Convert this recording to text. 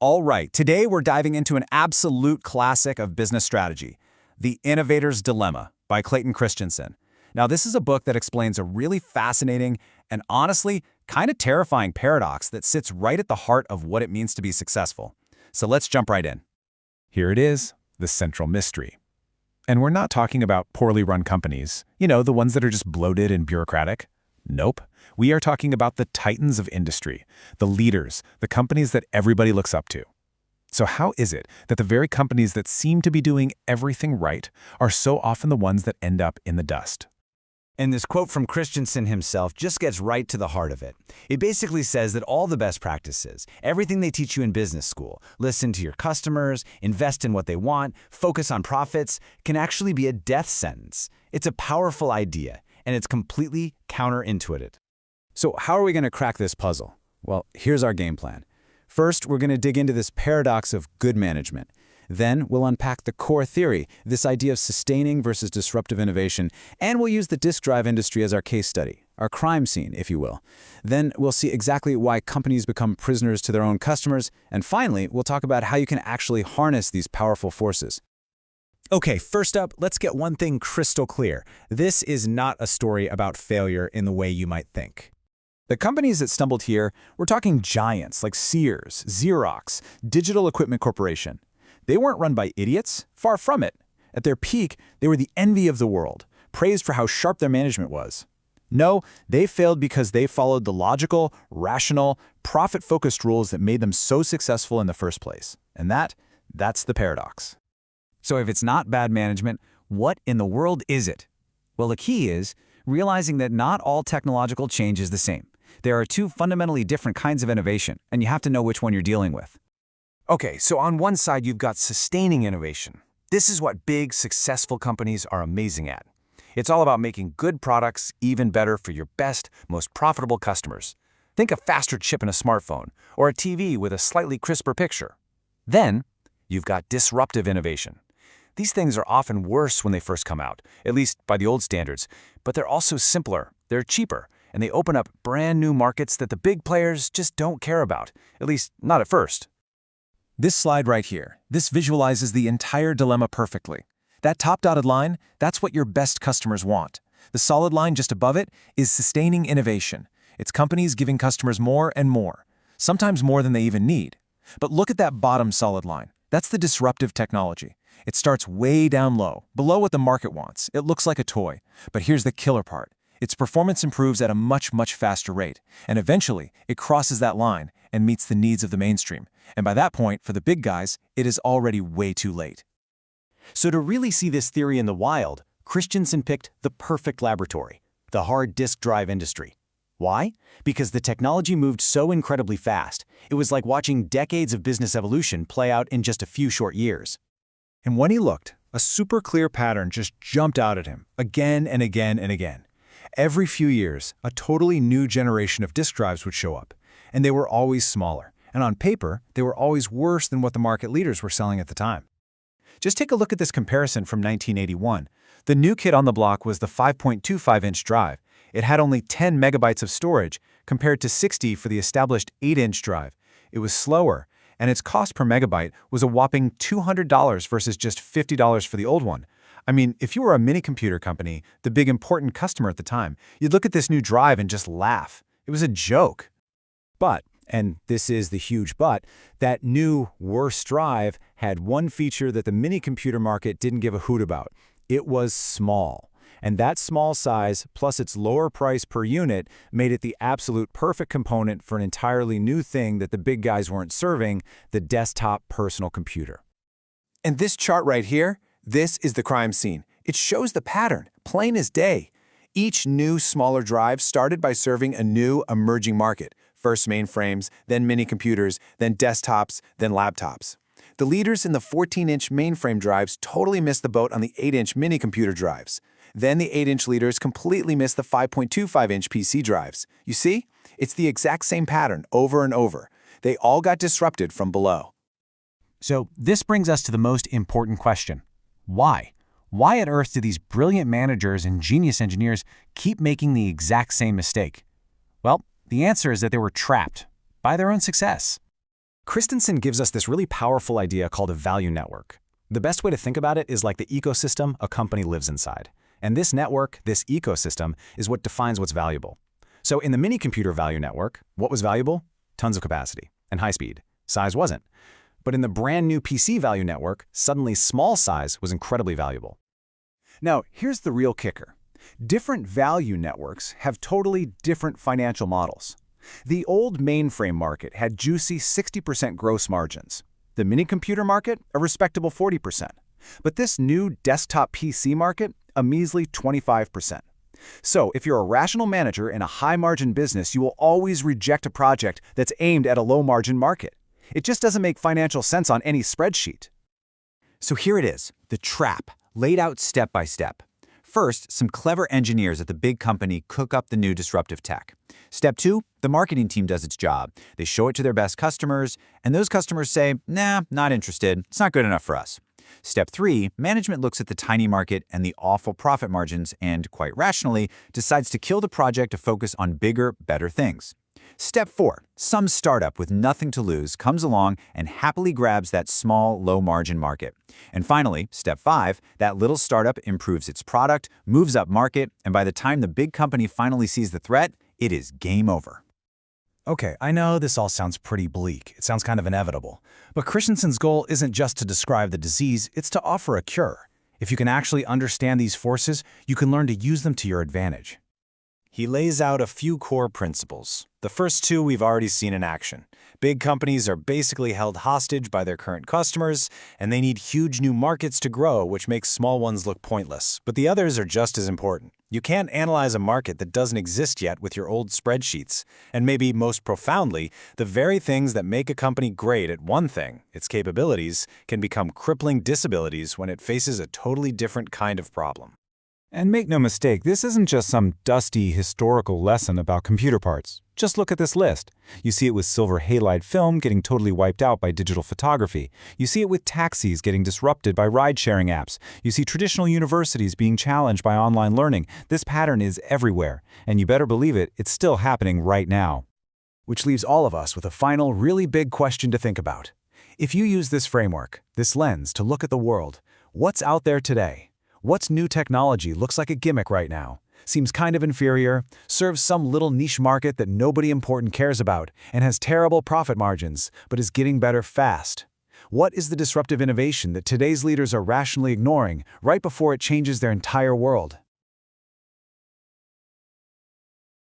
All right, today we're diving into an absolute classic of business strategy, The Innovator's Dilemma by Clayton Christensen. Now, this is a book that explains a really fascinating and honestly kind of terrifying paradox that sits right at the heart of what it means to be successful. So let's jump right in. Here it is, the central mystery. And we're not talking about poorly run companies, the ones that are just bloated and bureaucratic. Nope. We are talking about the titans of industry, the leaders, the companies that everybody looks up to. So how is it that the very companies that seem to be doing everything right are so often the ones that end up in the dust? And this quote from Christensen himself just gets right to the heart of it. It basically says that all the best practices, everything they teach you in business school, listen to your customers, invest in what they want, focus on profits, can actually be a death sentence. It's a powerful idea, and it's completely counterintuitive. So how are we going to crack this puzzle? Well, here's our game plan. First, we're going to dig into this paradox of good management. Then we'll unpack the core theory, this idea of sustaining versus disruptive innovation, and we'll use the disk drive industry as our case study, our crime scene, if you will. Then we'll see exactly why companies become prisoners to their own customers, and finally, we'll talk about how you can actually harness these powerful forces. Okay, first up, let's get one thing crystal clear. This is not a story about failure in the way you might think. The companies that stumbled here, we're talking giants like Sears, Xerox, Digital Equipment Corporation. They weren't run by idiots, far from it. At their peak, they were the envy of the world, praised for how sharp their management was. No, they failed because they followed the logical, rational, profit-focused rules that made them so successful in the first place. And that's the paradox. So if it's not bad management, what in the world is it? Well, the key is realizing that not all technological change is the same. There are two fundamentally different kinds of innovation, and you have to know which one you're dealing with. Okay, so on one side, you've got sustaining innovation. This is what big, successful companies are amazing at. It's all about making good products even better for your best, most profitable customers. Think a faster chip in a smartphone, or a TV with a slightly crisper picture. Then, you've got disruptive innovation. These things are often worse when they first come out, at least by the old standards, but they're also simpler, they're cheaper, and they open up brand new markets that the big players just don't care about, at least not at first. This slide right here, this visualizes the entire dilemma perfectly. That top dotted line, that's what your best customers want. The solid line just above it is sustaining innovation. It's companies giving customers more and more, sometimes more than they even need. But look at that bottom solid line. That's the disruptive technology. It starts way down low, below what the market wants. It looks like a toy. But here's the killer part. Its performance improves at a much, much faster rate. And eventually, it crosses that line and meets the needs of the mainstream. And by that point, for the big guys, it is already way too late. So to really see this theory in the wild, Christensen picked the perfect laboratory, the hard disk drive industry. Why? Because the technology moved so incredibly fast. It was like watching decades of business evolution play out in just a few short years. And when he looked, a super clear pattern just jumped out at him, again and again and again. Every few years, a totally new generation of disk drives would show up, and they were always smaller. And on paper, they were always worse than what the market leaders were selling at the time. Just take a look at this comparison from 1981. The new kid on the block was the 5.25-inch drive. It had only 10 megabytes of storage, compared to 60 for the established 8-inch drive. It was slower, and its cost per megabyte was a whopping $200 versus just $50 for the old one. I mean, if you were a mini-computer company, the big important customer at the time, you'd look at this new drive and just laugh. It was a joke. But, and this is the huge but, that new, worse drive had one feature that the mini-computer market didn't give a hoot about. It was small. And that small size, plus its lower price per unit, made it the absolute perfect component for an entirely new thing that the big guys weren't serving, the desktop personal computer. And this chart right here, this is the crime scene. It shows the pattern, plain as day. Each new, smaller drive started by serving a new, emerging market. First mainframes, then mini-computers, then desktops, then laptops. The leaders in the 14-inch mainframe drives totally missed the boat on the 8-inch mini-computer drives. Then the 8-inch leaders completely missed the 5.25-inch PC drives. You see? It's the exact same pattern over and over. They all got disrupted from below. So this brings us to the most important question. Why? Why on earth do these brilliant managers and genius engineers keep making the exact same mistake? Well, the answer is that they were trapped by their own success. Christensen gives us this really powerful idea called a value network. The best way to think about it is like the ecosystem a company lives inside. And this network, this ecosystem, is what defines what's valuable. So in the mini-computer value network, what was valuable? Tons of capacity and high speed. Size wasn't. But in the brand new PC value network, suddenly small size was incredibly valuable. Now, here's the real kicker. Different value networks have totally different financial models. The old mainframe market had juicy 60% gross margins. The mini-computer market, a respectable 40%. But this new desktop PC market, a measly 25%. So, if you're a rational manager in a high-margin business, you will always reject a project that's aimed at a low-margin market. It just doesn't make financial sense on any spreadsheet. So here it is, the trap, laid out step by step. First, some clever engineers at the big company cook up the new disruptive tech. Step 2, the marketing team does its job. They show it to their best customers, and those customers say, nah, not interested, it's not good enough for us. Step 3, management looks at the tiny market and the awful profit margins and, quite rationally, decides to kill the project to focus on bigger, better things. Step 4, some startup with nothing to lose comes along and happily grabs that small, low-margin market. And finally, Step 5, that little startup improves its product, moves up market, and by the time the big company finally sees the threat, it is game over. Okay, I know this all sounds pretty bleak. It sounds kind of inevitable. But Christensen's goal isn't just to describe the disease, it's to offer a cure. If you can actually understand these forces, you can learn to use them to your advantage. He lays out a few core principles. The first two we've already seen in action. Big companies are basically held hostage by their current customers, and they need huge new markets to grow, which makes small ones look pointless. But the others are just as important. You can't analyze a market that doesn't exist yet with your old spreadsheets. And maybe most profoundly, the very things that make a company great at one thing, its capabilities, can become crippling disabilities when it faces a totally different kind of problem. And make no mistake, this isn't just some dusty historical lesson about computer parts. Just look at this list. You see it with silver halide film getting totally wiped out by digital photography. You see it with taxis getting disrupted by ride-sharing apps. You see traditional universities being challenged by online learning. This pattern is everywhere, and you better believe it, it's still happening right now. Which leaves all of us with a final, really big question to think about. If you use this framework, this lens, to look at the world, what's out there today? What's new technology looks like a gimmick right now, seems kind of inferior, serves some little niche market that nobody important cares about, and has terrible profit margins, but is getting better fast? What is the disruptive innovation that today's leaders are rationally ignoring right before it changes their entire world?